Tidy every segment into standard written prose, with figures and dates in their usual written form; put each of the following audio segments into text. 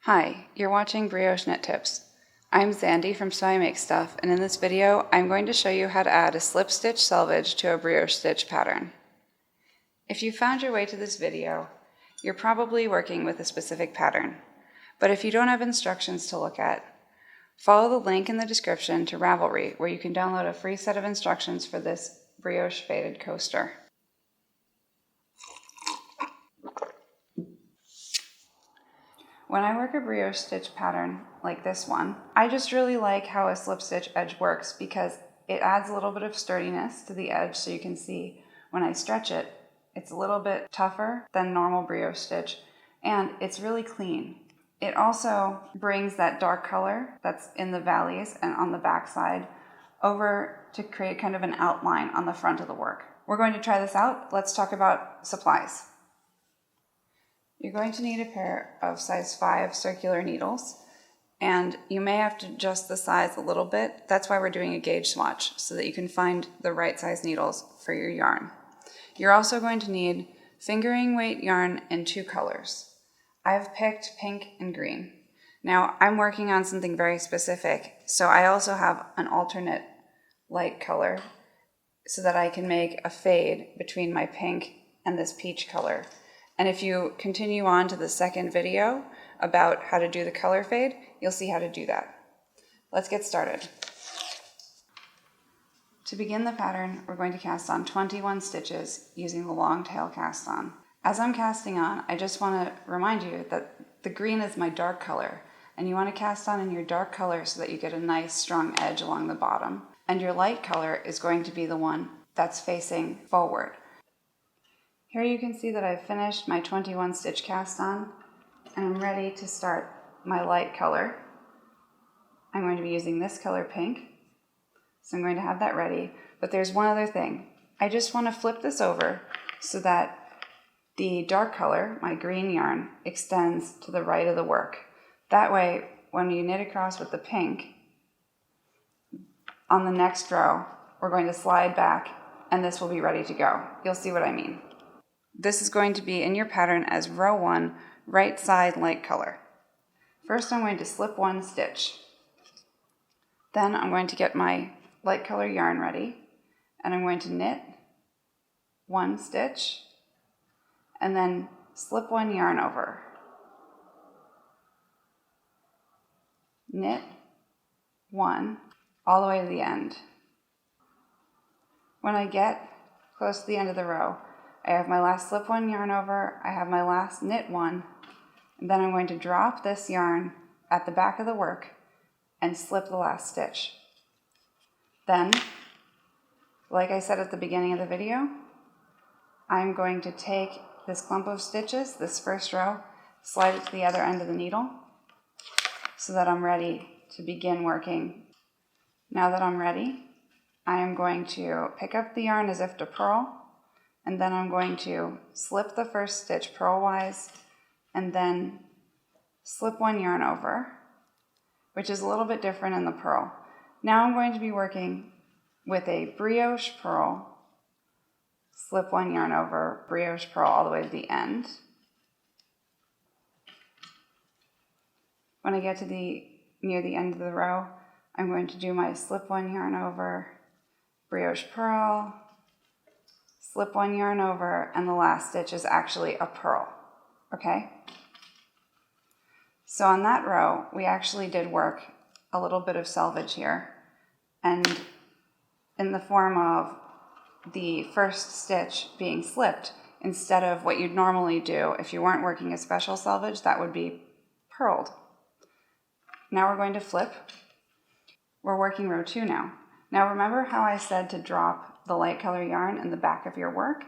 Hi, you're watching Brioche Knit Tips. I'm Zandy from So I Make Stuff, and in this video I'm going to show you how to add a slip stitch selvage to a brioche stitch pattern. If you found your way to this video, you're probably working with a specific pattern, but if you don't have instructions to look at, follow the link in the description to Ravelry where you can download a free set of instructions for this brioche faded coaster. When I work a brioche stitch pattern like this one, I just really like how a slip stitch edge works because it adds a little bit of sturdiness to the edge, so you can see when I stretch it, it's a little bit tougher than normal brioche stitch, and it's really clean. It also brings that dark color that's in the valleys and on the back side over to create kind of an outline on the front of the work. We're going to try this out. Let's talk about supplies. You're going to need a pair of size 5 circular needles, and you may have to adjust the size a little bit. That's why we're doing a gauge swatch, so that you can find the right size needles for your yarn. You're also going to need fingering weight yarn in 2 colors. I've picked pink and green. Now I'm working on something very specific, so I also have an alternate light color so that I can make a fade between my pink and this peach color. And if you continue on to the second video about how to do the color fade, you'll see how to do that. Let's get started. To begin the pattern, we're going to cast on 21 stitches using the long tail cast on. As I'm casting on, I just want to remind you that the green is my dark color, and you want to cast on in your dark color so that you get a nice strong edge along the bottom. And your light color is going to be the one that's facing forward. Here you can see that I've finished my 21 stitch cast on, and I'm ready to start my light color. I'm going to be using this color pink, so I'm going to have that ready. But there's one other thing. I just want to flip this over so that the dark color, my green yarn, extends to the right of the work. That way, when you knit across with the pink, on the next row, we're going to slide back and this will be ready to go. You'll see what I mean. This is going to be in your pattern as row 1, right side light color. First I'm going to slip 1 stitch. Then I'm going to get my light color yarn ready, and I'm going to knit 1 stitch, and then slip 1 yarn over. Knit 1 all the way to the end. When I get close to the end of the row, I have my last slip 1 yarn over, I have my last knit 1, and then I'm going to drop this yarn at the back of the work and slip the last stitch. Then, like I said at the beginning of the video, I'm going to take this clump of stitches, this first row, slide it to the other end of the needle so that I'm ready to begin working. Now that I'm ready, I am going to pick up the yarn as if to purl, and then I'm going to slip the first stitch purlwise and then slip 1 yarn over, which is a little bit different in the purl. Now I'm going to be working with a brioche purl, slip 1 yarn over, brioche purl all the way to the end. When I get to near the end of the row, I'm going to do my slip 1 yarn over, brioche purl, slip 1 yarn over, and the last stitch is actually a purl, okay? So on that row, we actually did work a little bit of selvage here, and in the form of the first stitch being slipped, instead of what you'd normally do if you weren't working a special selvage, that would be purled. Now we're going to flip. We're working row 2 now. Now remember how I said to drop the light color yarn in the back of your work?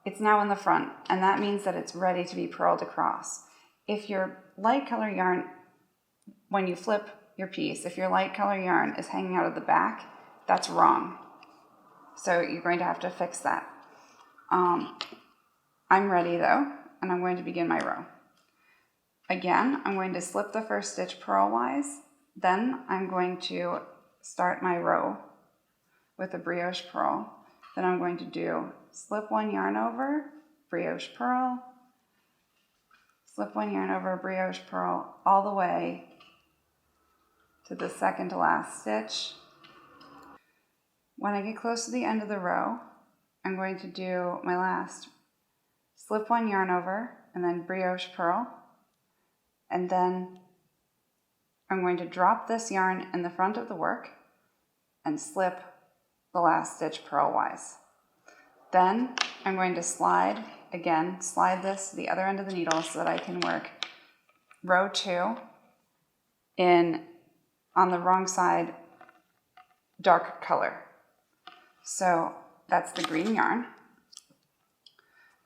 It's now in the front, and that means that it's ready to be purled across. If your light color yarn, when you flip your piece, if your light color yarn is hanging out of the back, that's wrong. So you're going to have to fix that. I'm ready though, and I'm going to begin my row. Again, I'm going to slip the first stitch purlwise, then I'm going to start my row with a brioche purl. Then I'm going to do slip 1 yarn over, brioche purl, slip one yarn over, brioche purl all the way to the second to last stitch. When I get close to the end of the row, I'm going to do my last slip one yarn over and then brioche purl, and then I'm going to drop this yarn in the front of the work and slip the last stitch purlwise. Then I'm going to slide this to the other end of the needle so that I can work row 2 in on the wrong side dark color. So that's the green yarn.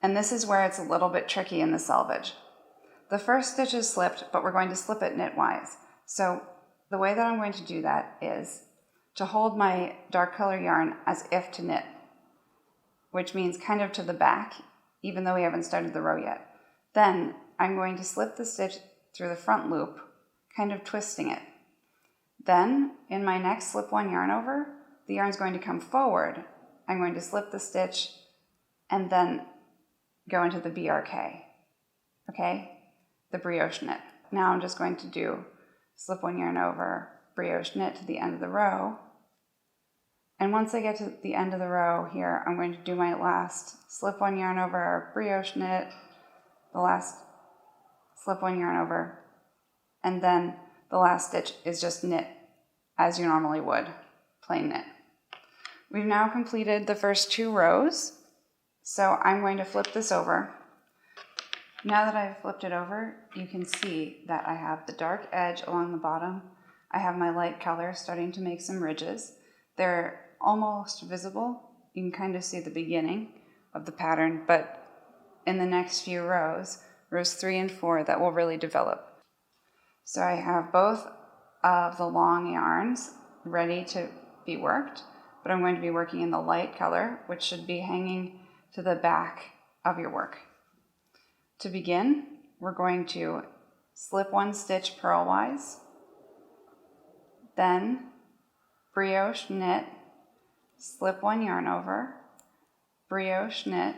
And this is where it's a little bit tricky in the selvage. The first stitch is slipped, but we're going to slip it knitwise. So the way that I'm going to do that is to hold my dark color yarn as if to knit, which means kind of to the back, even though we haven't started the row yet. Then I'm going to slip the stitch through the front loop, kind of twisting it. Then in my next slip one yarn over, the yarn is going to come forward. I'm going to slip the stitch and then go into the BRK, okay? The brioche knit. Now I'm just going to do slip one yarn over, brioche knit to the end of the row. And once I get to the end of the row here, I'm going to do my last slip one yarn over, brioche knit, the last slip one yarn over, and then the last stitch is just knit as you normally would, plain knit. We've now completed the first 2 rows, so I'm going to flip this over. Now that I've flipped it over, you can see that I have the dark edge along the bottom. I have my light color starting to make some ridges. They're almost visible. You can kind of see the beginning of the pattern, but in the next few rows, rows 3 and 4, that will really develop. So I have both of the long yarns ready to be worked, but I'm going to be working in the light color, which should be hanging to the back of your work. To begin, we're going to slip 1 stitch purlwise, then brioche knit, slip 1 yarn over, brioche knit.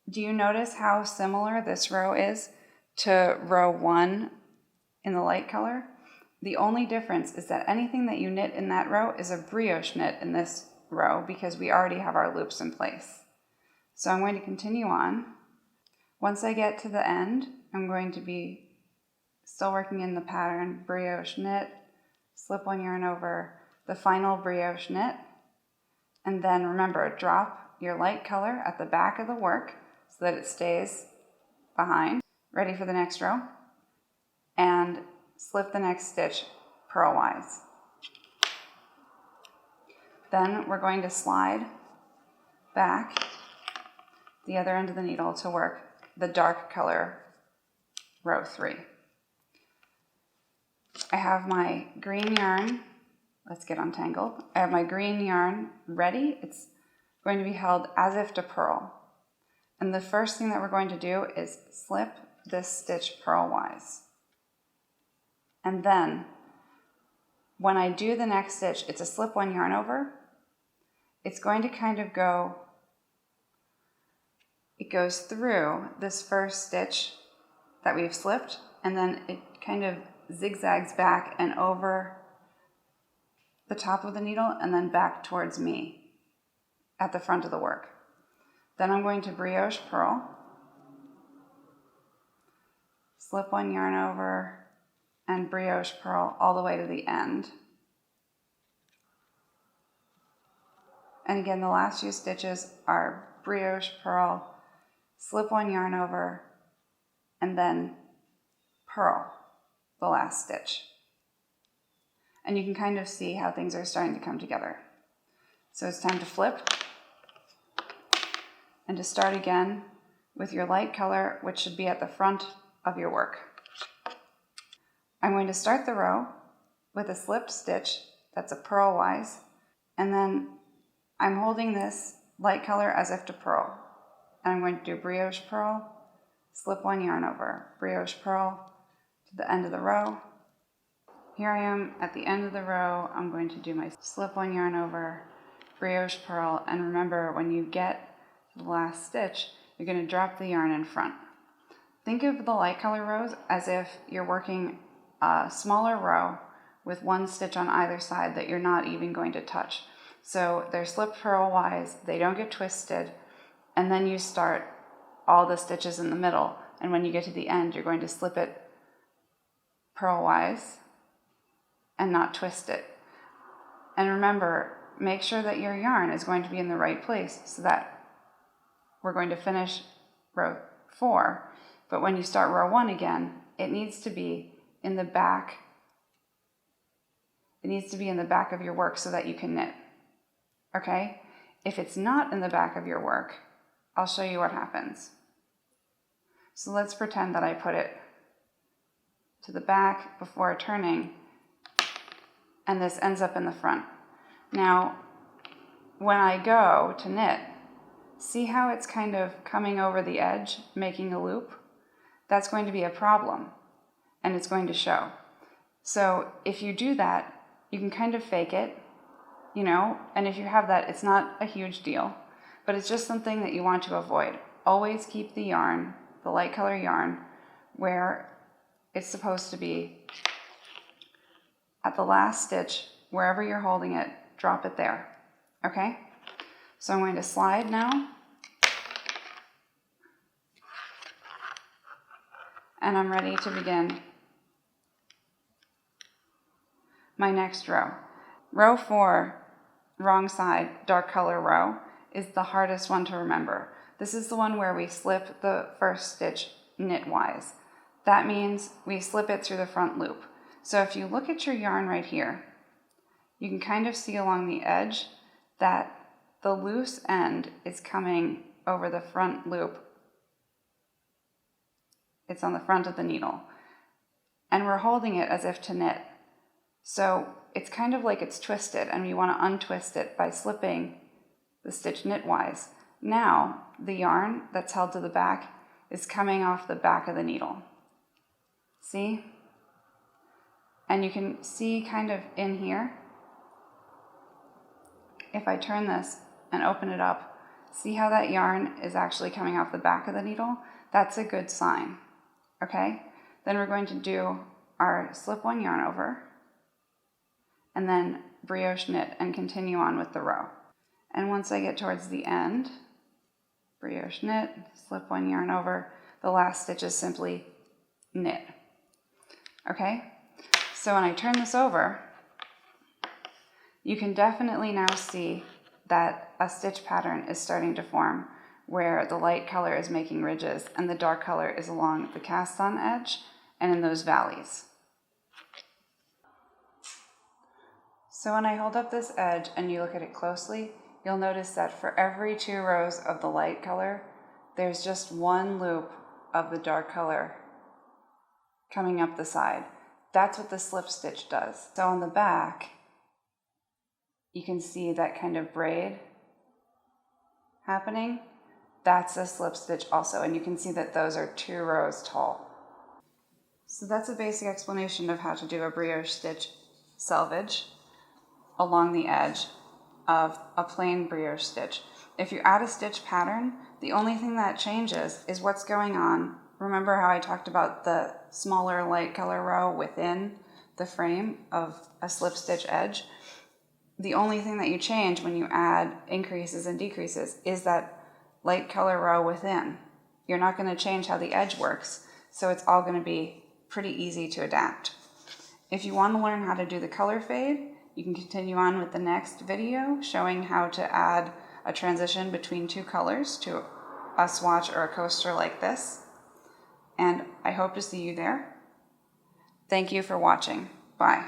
Do you notice how similar this row is to row 1 in the light color? The only difference is that anything that you knit in that row is a brioche knit in this row because we already have our loops in place. So I'm going to continue on. Once I get to the end, I'm going to be still working in the pattern brioche knit, slip 1 yarn over, the final brioche knit, and then remember, drop your light color at the back of the work so that it stays behind, ready for the next row, and slip the next stitch purlwise. Then we're going to slide back the other end of the needle to work the dark color row 3. I have my green yarn, let's get untangled. I have my green yarn ready. It's going to be held as if to purl. And the first thing that we're going to do is slip this stitch purlwise. And then when I do the next stitch, it's a slip 1 yarn over. It's going to kind of go, it goes through this first stitch that we've slipped, and then it kind of zigzags back and over the top of the needle and then back towards me at the front of the work. Then I'm going to brioche purl, slip 1 yarn over, and brioche purl all the way to the end. And again, the last few stitches are brioche purl, slip 1 yarn over, and then purl the last stitch. And you can kind of see how things are starting to come together. So it's time to flip and to start again with your light color, which should be at the front of your work. I'm going to start the row with a slipped stitch that's a purlwise, and then I'm holding this light color as if to purl. And I'm going to do brioche purl, slip 1 yarn over, brioche purl to the end of the row. Here I am at the end of the row. I'm going to do my slip 1 yarn over, brioche purl, and remember, when you get to the last stitch, you're going to drop the yarn in front. think of the light color rows as if you're working a smaller row with one stitch on either side that you're not even going to touch. So they're slip purlwise, they don't get twisted, and then you start all the stitches in the middle, and when you get to the end, you're going to slip it purlwise and not twist it. And remember, make sure that your yarn is going to be in the right place so that we're going to finish row 4, but when you start row 1 again, it needs to be in the back. It needs to be in the back of your work so that you can knit. Okay? If it's not in the back of your work, I'll show you what happens. So let's pretend that I put it to the back before turning, and this ends up in the front. Now, when I go to knit, see how it's kind of coming over the edge, making a loop? That's going to be a problem, and it's going to show. So if you do that, you can kind of fake it, you know, and if you have that, it's not a huge deal, but it's just something that you want to avoid. Always keep the yarn, the light color yarn, where it's supposed to be. At the last stitch, wherever you're holding it, drop it there, okay? So I'm going to slide now, and I'm ready to begin my next row. Row 4, wrong side, dark color row, is the hardest one to remember. This is the one where we slip the first stitch knitwise. That means we slip it through the front loop. So if you look at your yarn right here, you can kind of see along the edge that the loose end is coming over the front loop. It's on the front of the needle. And we're holding it as if to knit. So it's kind of like it's twisted, and we want to untwist it by slipping the stitch knitwise. Now, the yarn that's held to the back is coming off the back of the needle. See? And you can see kind of in here, if I turn this and open it up, see how that yarn is actually coming off the back of the needle? That's a good sign, okay? Then we're going to do our slip one yarn over, and then brioche knit and continue on with the row. And once I get towards the end, brioche knit, slip one yarn over, the last stitch is simply knit, okay? So when I turn this over, you can definitely now see that a stitch pattern is starting to form where the light color is making ridges and the dark color is along the cast on edge and in those valleys. So when I hold up this edge and you look at it closely, you'll notice that for every 2 rows of the light color, there's just one loop of the dark color coming up the side. That's what the slip stitch does. So on the back, you can see that kind of braid happening. That's a slip stitch also, and you can see that those are 2 rows tall. So that's a basic explanation of how to do a brioche stitch selvage along the edge of a plain brioche stitch. If you add a stitch pattern, the only thing that changes is what's going on. Remember how I talked about the smaller light color row within the frame of a slip stitch edge? The only thing that you change when you add increases and decreases is that light color row within. You're not going to change how the edge works, so it's all going to be pretty easy to adapt. If you want to learn how to do the color fade, you can continue on with the next video showing how to add a transition between 2 colors to a swatch or a coaster like this. And I hope to see you there. Thank you for watching. Bye.